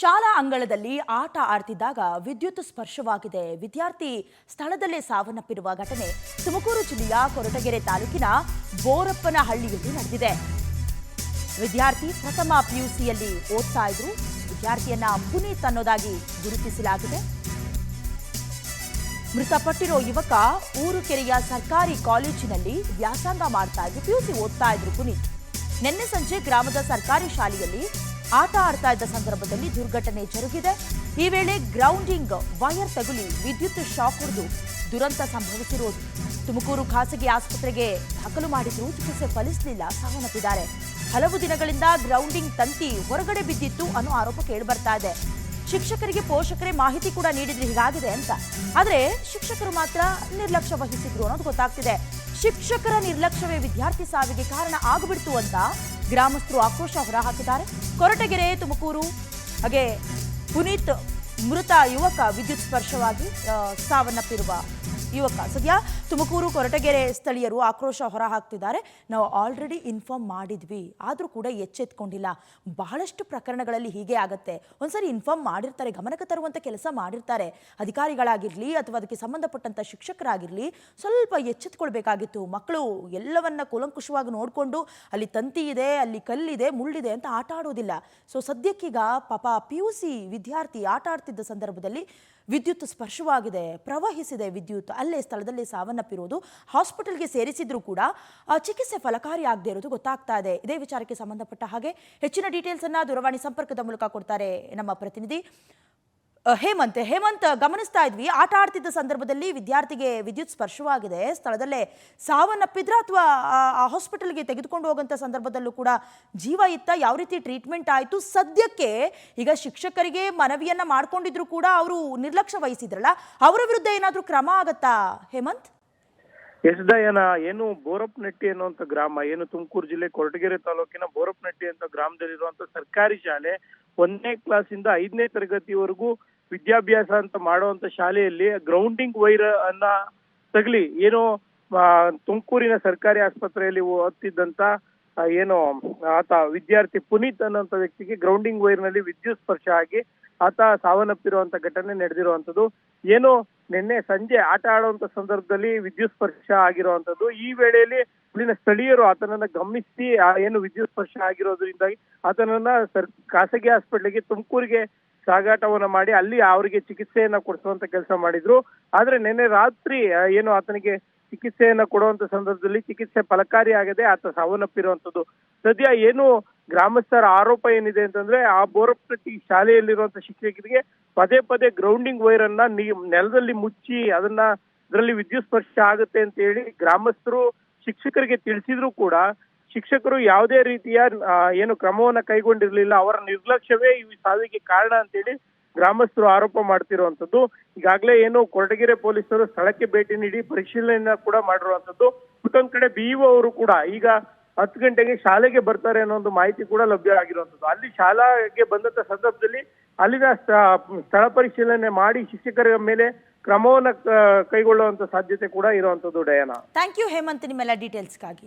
ಶಾಲಾ ಅಂಗಳದಲ್ಲಿ ಆಟ ಆಡ್ತಿದ್ದಾಗ ವಿದ್ಯುತ್ ಸ್ಪರ್ಶವಾಗಿದೆ. ವಿದ್ಯಾರ್ಥಿ ಸ್ಥಳದಲ್ಲೇ ಸಾವನ್ನಪ್ಪಿರುವ ಘಟನೆ ತುಮಕೂರು ಜಿಲ್ಲೆಯ ಕೊರಟಗೆರೆ ತಾಲೂಕಿನ ಬೋರಪ್ಪನಹಳ್ಳಿಯಲ್ಲಿ ನಡೆದಿದೆ. ವಿದ್ಯಾರ್ಥಿ ಪ್ರಥಮ ಪಿಯುಸಿಯಲ್ಲಿ ಓದ್ತಾ ಇದ್ರು. ವಿದ್ಯಾರ್ಥಿಯನ್ನ ಪುನೀತ್ ಅನ್ನೋದಾಗಿ ಗುರುತಿಸಲಾಗಿದೆ. ಮೃತಪಟ್ಟಿರೋ ಯುವಕ ಊರುಕೆರೆಯ ಸರ್ಕಾರಿ ಕಾಲೇಜಿನಲ್ಲಿ ವ್ಯಾಸಂಗ ಮಾಡ್ತಾ ಇದ್ರು. ಪಿಯುಸಿ ಓದ್ತಾ ಇದ್ರು ಪುನೀತ್. ನಿನ್ನೆ ಸಂಜೆ ಗ್ರಾಮದ ಸರ್ಕಾರಿ ಶಾಲೆಯಲ್ಲಿ ಆಟ ಆಡ್ತಾ ಇದ್ದ ಸಂದರ್ಭದಲ್ಲಿ ದುರ್ಘಟನೆ ಜರುಗಿದೆ. ಈ ವೇಳೆ ಗ್ರೌಂಡಿಂಗ್ ವೈರ್ ತಗುಲಿ ವಿದ್ಯುತ್ ಶಾಕ್ ಹೊಡೆದು ದುರಂತ ಸಂಭವಿಸಿರುವುದು. ತುಮಕೂರು ಖಾಸಗಿ ಆಸ್ಪತ್ರೆಗೆ ದಾಖಲು ಮಾಡಿದ್ರು. ಚಿಕಿತ್ಸೆ ಫಲಿಸಲಿಲ್ಲ, ಸಾವನ್ನಪ್ಪಿದ್ದಾರೆ. ಹಲವು ದಿನಗಳಿಂದ ಗ್ರೌಂಡಿಂಗ್ ತಂತಿ ಹೊರಗಡೆ ಬಿದ್ದಿತ್ತು ಅನ್ನೋ ಆರೋಪ ಕೇಳಿಬರ್ತಾ ಇದೆ. ಶಿಕ್ಷಕರಿಗೆ ಪೋಷಕರೇ ಮಾಹಿತಿ ಕೂಡ ನೀಡಿದ್ರೆ ಹೀಗಾಗಿದೆ ಅಂತ. ಆದರೆ ಶಿಕ್ಷಕರು ಮಾತ್ರ ನಿರ್ಲಕ್ಷ್ಯ ವಹಿಸಿದ್ರು ಅನ್ನೋದು ಗೊತ್ತಾಗ್ತಿದೆ. ಶಿಕ್ಷಕರ ನಿರ್ಲಕ್ಷ್ಯವೇ ವಿದ್ಯಾರ್ಥಿ ಸಾವಿಗೆ ಕಾರಣ ಆಗಿಬಿಡ್ತು ಅಂತ ಗ್ರಾಮಸ್ಥರು ಆಕ್ರೋಶ ಹೊರಹಾಕಿದ್ದಾರೆ. ಕೊರಟಗೆರೆ, ತುಮಕೂರು ಹಾಗೆ ಪುನೀತ್ ಮೃತ ಯುವಕ ವಿದ್ಯುತ್ ಸ್ಪರ್ಶವಾಗಿ ಸಾವನ್ನಪ್ಪಿರುವ ಯುವಕ. ಸದ್ಯ ತುಮಕೂರು ಕೊರಟಗೆರೆ ಸ್ಥಳೀಯರು ಆಕ್ರೋಶ ಹೊರಹಾಕ್ತಿದ್ದಾರೆ. ನಾವು ಆಲ್ರೆಡಿ ಇನ್ಫಾರ್ಮ್ ಮಾಡಿದ್ವಿ, ಆದರೂ ಕೂಡ ಎಚ್ಚೆತ್ಕೊಂಡಿಲ್ಲ. ಬಹಳಷ್ಟು ಪ್ರಕರಣಗಳಲ್ಲಿ ಹೀಗೆ ಆಗತ್ತೆ. ಒಂದ್ಸರಿ ಇನ್ಫಾರ್ಮ್ ಮಾಡಿರ್ತಾರೆ, ಗಮನಕ್ಕೆ ತರುವಂಥ ಕೆಲಸ ಮಾಡಿರ್ತಾರೆ. ಅಧಿಕಾರಿಗಳಾಗಿರಲಿ ಅಥವಾ ಅದಕ್ಕೆ ಸಂಬಂಧಪಟ್ಟಂಥ ಶಿಕ್ಷಕರಾಗಿರಲಿ ಸ್ವಲ್ಪ ಎಚ್ಚೆತ್ಕೊಳ್ಬೇಕಾಗಿತ್ತು. ಮಕ್ಕಳು ಎಲ್ಲವನ್ನ ಕೂಲಂಕುಷವಾಗಿ ನೋಡಿಕೊಂಡು ಅಲ್ಲಿ ತಂತಿ ಇದೆ, ಅಲ್ಲಿ ಕಲ್ಲಿದೆ, ಮುಳ್ಳಿದೆ ಅಂತ ಆಟ ಆಡೋದಿಲ್ಲ. ಸೊ ಸದ್ಯಕ್ಕೀಗ ಪಾಪ ಪಿಯುಸಿ ವಿದ್ಯಾರ್ಥಿ ಆಟ ಆಡ್ತಿದ್ದ ಸಂದರ್ಭದಲ್ಲಿ ವಿದ್ಯುತ್ ಸ್ಪರ್ಶವಾಗಿದೆ, ಪ್ರವಹಿಸಿದೆ ವಿದ್ಯುತ್. ಅಲ್ಲೇ ಸ್ಥಳದಲ್ಲಿ ಸಾವನ್ನಪ್ಪಿರುವುದು. ಹಾಸ್ಪಿಟಲ್ಗೆ ಸೇರಿಸಿದ್ರೂ ಕೂಡ ಚಿಕಿತ್ಸೆ ಫಲಕಾರಿ ಆಗದೆ ಇರೋದು ಗೊತ್ತಾಗ್ತಾ ಇದೆ. ಇದೇ ವಿಚಾರಕ್ಕೆ ಸಂಬಂಧಪಟ್ಟ ಹಾಗೆ ಹೆಚ್ಚಿನ ಡೀಟೇಲ್ಸ್ ಅನ್ನ ದೂರವಾಣಿ ಸಂಪರ್ಕದ ಮೂಲಕ ಕೊಡ್ತಾರೆ ನಮ್ಮ ಪ್ರತಿನಿಧಿ ಹೇಮಂತ್. ಗಮನಿಸ್ತಾ ಇದ್ವಿ, ಆಟ ಆಡ್ತಿದ್ದ ಸಂದರ್ಭದಲ್ಲಿ ವಿದ್ಯಾರ್ಥಿಗೆ ವಿದ್ಯುತ್ ಸ್ಪರ್ಶವಾಗಿದೆ, ಸ್ಥಳದಲ್ಲೇ ಸಾವನ್ನಪ್ಪಿದ್ರ ಅಥವಾ ಹಾಸ್ಪಿಟಲ್ಗೆ ತೆಗೆದುಕೊಂಡು ಹೋಗುವಂತ ಸಂದರ್ಭದಲ್ಲೂ ಕೂಡ ಜೀವ ಇತ್ತ? ಯಾವ ರೀತಿ ಟ್ರೀಟ್ಮೆಂಟ್ ಆಯಿತು? ಸದ್ಯಕ್ಕೆ ಈಗ ಶಿಕ್ಷಕರಿಗೆ ಮನವಿಯನ್ನ ಮಾಡ್ಕೊಂಡಿದ್ರು ಕೂಡ ಅವರು ನಿರ್ಲಕ್ಷ್ಯ ವಹಿಸಿದ್ರಲ್ಲ, ಅವರ ವಿರುದ್ಧ ಏನಾದರೂ ಕ್ರಮ ಆಗತ್ತಾ ಹೇಮಂತ್? ಎಸ್ ದಯನ, ಏನು ಬೋರಪ್ಪನಹಟ್ಟಿ ಅನ್ನುವಂಥ ಗ್ರಾಮ, ಏನು ತುಮಕೂರು ಜಿಲ್ಲೆ ಕೊರಟಗೆರೆ ತಾಲೂಕಿನ ಬೋರಪ್ಪನಹಟ್ಟಿ ಅಂತ ಗ್ರಾಮದಲ್ಲಿರುವಂತ ಸರ್ಕಾರಿ ಶಾಲೆ, 1ನೇ ಕ್ಲಾಸಿಂದ 5ನೇ ತರಗತಿವರೆಗೂ ವಿದ್ಯಾಭ್ಯಾಸ ಅಂತ ಮಾಡುವಂತ ಶಾಲೆಯಲ್ಲಿ ಗ್ರೌಂಡಿಂಗ್ ವೈರ್ ಅನ್ನ ತಗಲಿ ಏನು ತುಮಕೂರಿನ ಸರ್ಕಾರಿ ಆಸ್ಪತ್ರೆಯಲ್ಲಿ ಓದ್ತಿದ್ದಂತ ಏನು ಆತ ವಿದ್ಯಾರ್ಥಿ ಪುನೀತ್ ಅನ್ನೋಂಥ ವ್ಯಕ್ತಿಗೆ ಗ್ರೌಂಡಿಂಗ್ ವೈರ್ ನಲ್ಲಿ ವಿದ್ಯುತ್ ಸ್ಪರ್ಶ ಆಗಿ ಆತ ಸಾವನ್ನಪ್ಪಿರುವಂತ ಘಟನೆ ನಡೆದಿರುವಂತದ್ದು. ಏನು ನಿನ್ನೆ ಸಂಜೆ ಆಟ ಆಡುವಂತ ಸಂದರ್ಭದಲ್ಲಿ ವಿದ್ಯುತ್ ಸ್ಪರ್ಶ ಆಗಿರುವಂತದ್ದು. ಈ ವೇಳೆಯಲ್ಲಿ ಇಲ್ಲಿನ ಸ್ಥಳೀಯರು ಆತನನ್ನ ಗಮನಿಸಿ ಏನು ವಿದ್ಯುತ್ ಸ್ಪರ್ಶ ಆಗಿರೋದ್ರಿಂದಾಗಿ ಆತನನ್ನ ಖಾಸಗಿ ಹಾಸ್ಪಿಟ್ಲಿಗೆ ತುಮಕೂರಿಗೆ ಸಾಗಾಟವನ್ನ ಮಾಡಿ ಅಲ್ಲಿ ಅವರಿಗೆ ಚಿಕಿತ್ಸೆಯನ್ನ ಕೊಡಿಸುವಂತ ಕೆಲಸ ಮಾಡಿದ್ರು. ಆದ್ರೆ ನಿನ್ನೆ ರಾತ್ರಿ ಏನು ಆತನಿಗೆ ಚಿಕಿತ್ಸೆಯನ್ನ ಕೊಡುವಂತ ಸಂದರ್ಭದಲ್ಲಿ ಚಿಕಿತ್ಸೆ ಫಲಕಾರಿ ಆಗದೆ ಆತ ಸಾವನ್ನಪ್ಪಿರುವಂತದ್ದು. ಸದ್ಯ ಏನು ಗ್ರಾಮಸ್ಥರ ಆರೋಪ ಏನಿದೆ ಅಂತಂದ್ರೆ, ಆ ಬೋರಪ್ಪನಹಟ್ಟಿ ಶಾಲೆಯಲ್ಲಿರುವಂತ ಶಿಕ್ಷಕರಿಗೆ ಪದೇ ಪದೇ ಗ್ರೌಂಡಿಂಗ್ ವೈರ್ ಅನ್ನ ನೆಲದಲ್ಲಿ ಮುಚ್ಚಿ ಅದರಲ್ಲಿ ವಿದ್ಯುತ್ ಸ್ಪರ್ಶ ಆಗುತ್ತೆ ಅಂತ ಹೇಳಿ ಗ್ರಾಮಸ್ಥರು ಶಿಕ್ಷಕರಿಗೆ ತಿಳಿಸಿದ್ರು ಕೂಡ ಶಿಕ್ಷಕರು ಯಾವುದೇ ರೀತಿಯ ಏನು ಕ್ರಮವನ್ನ ಕೈಗೊಂಡಿರ್ಲಿಲ್ಲ. ಅವರ ನಿರ್ಲಕ್ಷ್ಯವೇ ಈ ಸಾವಿಗೆ ಕಾರಣ ಅಂತೇಳಿ ಗ್ರಾಮಸ್ಥರು ಆರೋಪ ಮಾಡ್ತಿರುವಂತದ್ದು. ಈಗಾಗಲೇ ಏನು ಕೊರಟಗೆರೆ ಪೊಲೀಸರು ಸ್ಥಳಕ್ಕೆ ಭೇಟಿ ನೀಡಿ ಪರಿಶೀಲನೆಯನ್ನ ಕೂಡ ಮಾಡಿರುವಂತದ್ದು. ಮತ್ತೊಂದ್ ಕಡೆ ಬಿಇಒ ಅವರು ಕೂಡ ಈಗ 10 ಗಂಟೆಗೆ ಶಾಲೆಗೆ ಬರ್ತಾರೆ ಅನ್ನೋ ಒಂದು ಮಾಹಿತಿ ಕೂಡ ಲಭ್ಯ ಆಗಿರುವಂತದ್ದು. ಅಲ್ಲಿ ಶಾಲೆಗೆ ಬಂದಂತ ಸಂದರ್ಭದಲ್ಲಿ ಅಲ್ಲಿನ ಸ್ಥಳ ಪರಿಶೀಲನೆ ಮಾಡಿ ಶಿಕ್ಷಕರ ಮೇಲೆ ಕ್ರಮವನ್ನ ಕೈಗೊಳ್ಳುವಂತ ಸಾಧ್ಯತೆ ಕೂಡ ಇರುವಂತದ್ದು. ಡಯಾನಾ, ಥ್ಯಾಂಕ್ ಯು ಹೇಮಂತ್, ನಿಮ್ಮೆಲ್ಲ ಡೀಟೇಲ್ಸ್ಗಾಗಿ.